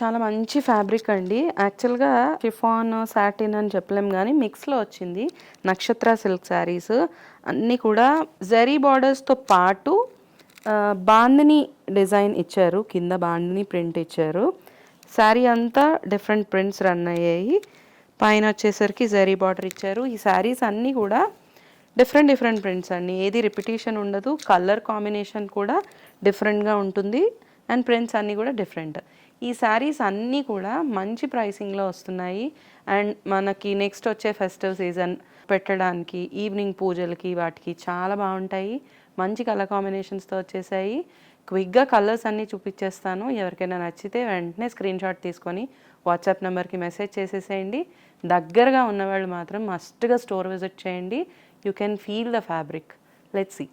చాలా మంచి ఫ్యాబ్రిక్ అండి. యాక్చువల్‌గా షిఫాన్, సాటిన్ అని చెప్పలేం గానీ మిక్స్‌లో వచ్చింది. నక్షత్ర సిల్క్ శారీస్ అన్నీ కూడా జరీ బార్డర్స్‌తో పాటు బాందిని డిజైన్ ఇచ్చారు. కింద బాందిని ప్రింట్ ఇచ్చారు. శారీ అంతా డిఫరెంట్ ప్రింట్స్ రన్ అయ్యాయి. పైన వచ్చేసరికి జరీ బార్డర్ ఇచ్చారు. ఈ శారీస్ అన్నీ కూడా డిఫరెంట్ ప్రింట్స్ అండి. ఏది రిపిటీషన్ ఉండదు. కలర్ కాంబినేషన్ కూడా డిఫరెంట్‌గా ఉంటుంది. అండ్ ప్రింట్స్ అన్నీ కూడా డిఫరెంట్. ఈ శారీస్ అన్నీ కూడా మంచి ప్రైసింగ్‌లో వస్తున్నాయి. అండ్ మనకి నెక్స్ట్ వచ్చే ఫెస్టివ్ సీజన్ పెట్టడానికి, ఈవినింగ్ పూజలకి వాటికి చాలా బాగుంటాయి. మంచి కలర్ కాంబినేషన్స్‌తో వచ్చేసాయి. క్విక్‌గా కలర్స్ అన్నీ చూపించేస్తాను. ఎవరికైనా నచ్చితే వెంటనే స్క్రీన్‌షాట్ తీసుకొని వాట్సాప్ నెంబర్కి మెసేజ్ చేసేసేయండి. దగ్గరగా ఉన్నవాళ్ళు మాత్రం మస్ట్‌గా స్టోర్ విజిట్ చేయండి. You can feel the fabric. Let's see.